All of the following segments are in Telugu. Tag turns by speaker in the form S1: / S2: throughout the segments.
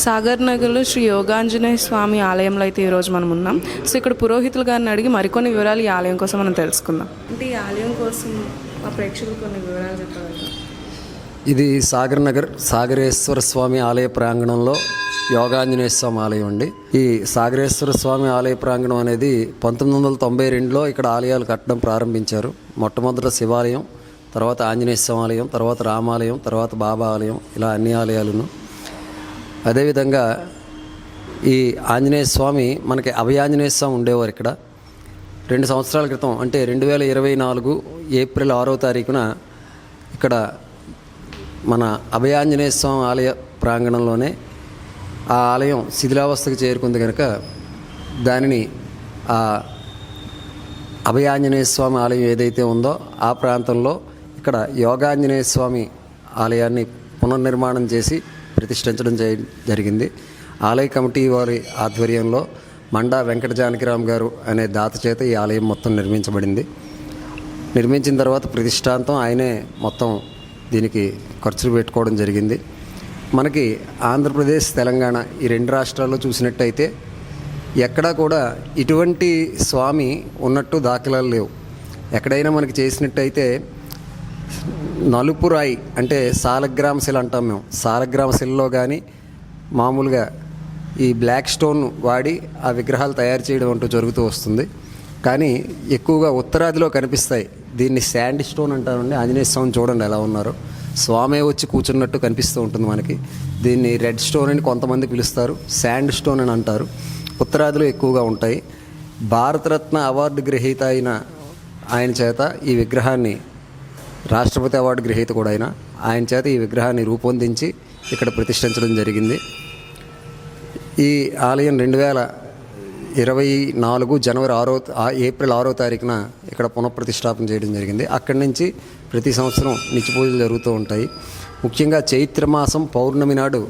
S1: సాగర్ నగర్లో శ్రీ యోగాంజనేయ స్వామి ఆలయంలో అయితే ఈరోజు మనం ఉన్నాం. సో ఇక్కడ పురోహితులు గారిని అడిగి మరికొన్ని వివరాలు ఈ ఆలయం కోసం మనం తెలుసుకుందాం. అంటే ఈ ఆలయం కోసం మా ప్రేక్షకులు కొన్ని వివరాలు చెప్పగలరు?
S2: ఇది సాగర్ నగర్ సాగరేశ్వర స్వామి ఆలయ ప్రాంగణంలో యోగాంజనేయ స్వామి ఆలయం అండి. ఈ సాగరేశ్వర స్వామి ఆలయ ప్రాంగణం అనేది 1992లో ఇక్కడ ఆలయాలు కట్టడం ప్రారంభించారు. మొట్టమొదట శివాలయం, తర్వాత ఆంజనేయ స్వామి ఆలయం, తర్వాత రామాలయం, తర్వాత బాబా ఆలయం, ఇలా అన్ని ఆలయాలను. అదేవిధంగా ఈ ఆంజనేయ స్వామి మనకి అభయాంజనేయ స్వామి ఉండేవారు ఇక్కడ. 2 సంవత్సరాల క్రితం అంటే 2024 ఏప్రిల్ 6వ తారీఖున ఇక్కడ మన అభయాంజనేయ స్వామి ఆలయ ప్రాంగణంలోనే ఆ ఆలయం శిథిలావస్థకు చేరుకుంది కనుక దానిని ఆ అభయాంజనేయ స్వామి ఆలయం ఏదైతే ఉందో ఆ ప్రాంతంలో ఇక్కడ యోగాంజనేయ స్వామి ఆలయాన్ని పునర్నిర్మాణం చేసి ప్రతిష్ఠించడం జరిగింది. ఆలయ కమిటీ వారి ఆధ్వర్యంలో మండా వెంకట జానకిరామ్ గారు అనే దాత చేత ఈ ఆలయం మొత్తం నిర్మించబడింది. నిర్మించిన తర్వాత ప్రతిష్టాంతం ఆయనే మొత్తం దీనికి ఖర్చులు పెట్టుకోవడం జరిగింది. మనకి ఆంధ్రప్రదేశ్, తెలంగాణ ఈ 2 రాష్ట్రాల్లో చూసినట్టయితే ఎక్కడా కూడా ఇటువంటి స్వామి ఉన్నట్టు దాఖలాలు లేవు. ఎక్కడైనా మనకి చేసినట్టయితే నలుపు రాయి అంటే సాలగ్రామ శిల అంటాం మేము. సాలగ్రామ శిలలో కానీ మామూలుగా ఈ బ్లాక్ స్టోన్ వాడి ఆ విగ్రహాలు తయారు చేయడం అంటూ జరుగుతూ వస్తుంది. కానీ ఎక్కువగా ఉత్తరాదిలో కనిపిస్తాయి. దీన్ని శాండ్ స్టోన్ అంటారండి. ఆంజనేయ స్వామి చూడండి ఎలా ఉన్నారో, స్వామి వచ్చి కూర్చున్నట్టు కనిపిస్తూ ఉంటుంది మనకి. దీన్ని రెడ్ స్టోన్ అని కొంతమంది పిలుస్తారు, శాండ్ స్టోన్ అని అంటారు. ఉత్తరాదిలో ఎక్కువగా ఉంటాయి. భారతరత్న అవార్డు గ్రహీత అయిన ఆయన చేత ఈ విగ్రహాన్ని, రాష్ట్రపతి అవార్డు గ్రహీత కూడా ఆయన చేత ఈ విగ్రహాన్ని రూపొందించి ఇక్కడ ప్రతిష్ఠించడం జరిగింది. ఈ ఆలయం 2024 ఏప్రిల్ 6వ తారీఖున ఇక్కడ పునఃప్రతిష్టాపన చేయడం జరిగింది. అక్కడి నుంచి ప్రతి సంవత్సరం నిత్య పూజలు జరుగుతూ ఉంటాయి. ముఖ్యంగా చైత్రమాసం పౌర్ణమి నాడు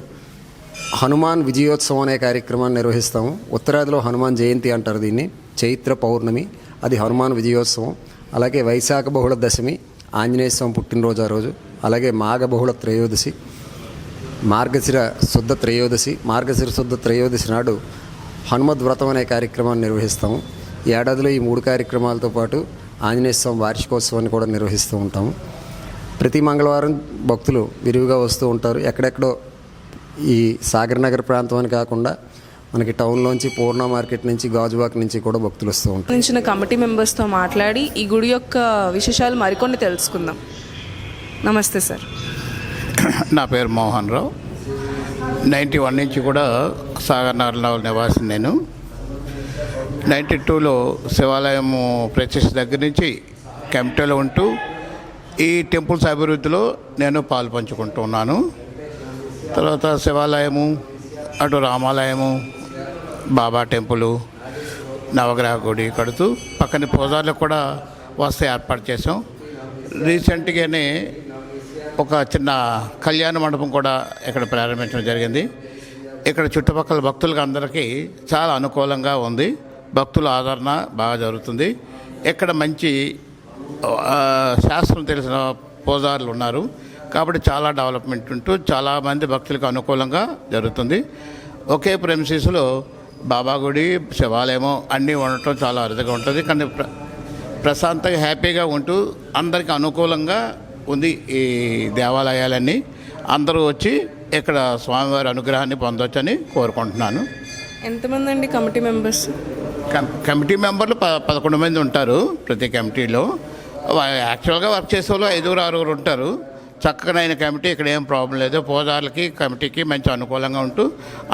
S2: హనుమాన్ విజయోత్సవం అనే కార్యక్రమాన్ని నిర్వహిస్తాము. ఉత్తరాదిలో హనుమాన్ జయంతి అంటారు దీన్ని. చైత్ర పౌర్ణమి అది హనుమాన్ విజయోత్సవం. అలాగే వైశాఖ బహుళ దశమి ఆంజనేయ స్వామి పుట్టినరోజు ఆ రోజు. అలాగే మాఘ బహుళ త్రయోదశి, మార్గశిర శుద్ధ త్రయోదశి. మార్గశిర శుద్ధ త్రయోదశి నాడు హనుమద్ వ్రతం అనే కార్యక్రమాన్ని నిర్వహిస్తాము. ఈ ఏడాదిలో ఈ 3 కార్యక్రమాలతో పాటు ఆంజనేయ స్వామి వార్షికోత్సవాన్ని కూడా నిర్వహిస్తూ ఉంటాము. ప్రతి మంగళవారం భక్తులు విరివిగా వస్తూ ఉంటారు. ఎక్కడెక్కడో ఈ సాగర్ నగర్ ప్రాంతం అని కాకుండా మనకి టౌన్లోంచి, పూర్ణ మార్కెట్ నుంచి, గాజువాక్ నుంచి కూడా భక్తులు వస్తూ ఉంటారు.
S1: నుంచి కమిటీ మెంబర్స్తో మాట్లాడి ఈ గుడి యొక్క విశేషాలు మరికొన్ని తెలుసుకుందాం. నమస్తే సార్.
S3: నా పేరు మోహన్ రావు. 91 నుంచి కూడా సాగర్ నగర్లో నివాసం. నేను 92లో శివాలయము ప్రతిష్ఠ దగ్గర నుంచి కమిటీలో ఉంటూ ఈ టెంపుల్స్ అభివృద్ధిలో నేను పాలు పంచుకుంటూ ఉన్నాను. తర్వాత శివాలయము, అటు రామాలయము, బాబా టెంపుల్, నవగ్రహ గుడి కడుతూ పక్కన పూజార్లకు కూడా వసతి ఏర్పాటు చేసాం. రీసెంట్గానే ఒక చిన్న కళ్యాణ మండపం కూడా ఇక్కడ ప్రారంభించడం జరిగింది. ఇక్కడ చుట్టుపక్కల భక్తులకు అందరికీ చాలా అనుకూలంగా ఉంది. భక్తుల ఆదరణ బాగా జరుగుతుంది. ఇక్కడ మంచి శాస్త్రం తెలిసిన పూజారులు ఉన్నారు కాబట్టి చాలా డెవలప్మెంట్ ఉంటూ చాలామంది భక్తులకు అనుకూలంగా జరుగుతుంది. ఒకే ప్రెమిసెస్లో బాబా గుడి, శివాలయము అన్నీ ఉండటం చాలా అరుదుగా ఉంటుంది. కానీ ప్రశాంతంగా హ్యాపీగా ఉంటూ అందరికీ అనుకూలంగా ఉంది ఈ దేవాలయాలన్నీ. అందరూ వచ్చి ఇక్కడ స్వామివారి అనుగ్రహాన్ని పొందవచ్చని కోరుకుంటున్నాను.
S1: ఎంతమంది అండి కమిటీ మెంబర్స్?
S3: కమిటీ మెంబర్లు 11 మంది ఉంటారు ప్రతి కమిటీలో. యాక్చువల్గా వర్క్ చేసే వాళ్ళు 5-6 ఉంటారు. చక్కనైన కమిటీ, ఇక్కడ ఏం ప్రాబ్లం లేదు. పూజారులకి కమిటీకి మంచి అనుకూలంగా ఉంటూ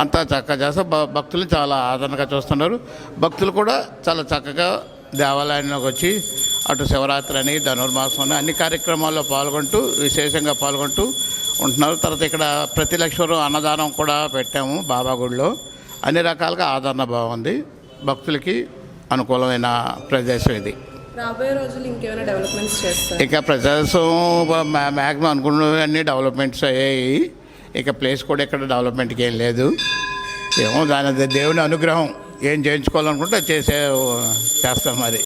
S3: అంతా చక్కగా చేస్తే భక్తులు చాలా ఆదరణగా చూస్తున్నారు. భక్తులు కూడా చాలా చక్కగా దేవాలయంలోకి వచ్చి అటు శివరాత్రి అని, ధనుర్మాసం అని అన్ని కార్యక్రమాల్లో పాల్గొంటూ విశేషంగా పాల్గొంటూ ఉంటున్నారు. తర్వాత ఇక్కడ ప్రతి లక్షలు అన్నదానం కూడా పెట్టాము బాబా గుడిలో. అన్ని రకాలుగా ఆదరణ బాగుంది. భక్తులకి అనుకూలమైన ప్రదేశం ఇది.
S1: రాబోయే రోజులు ఇంకేమైనా డెవలప్మెంట్స్ చేస్తారు?
S3: ఇక ప్రదేశం మ్యాక్సిమం అనుకున్నవన్నీ డెవలప్మెంట్స్ అయ్యాయి. ఇక ప్లేస్ కూడా ఇక్కడ డెవలప్మెంట్కి ఏం లేదు. ఏమో దాని దేవుని అనుగ్రహం ఏం చేయించుకోవాలనుకుంటే చేస్తాం. మరి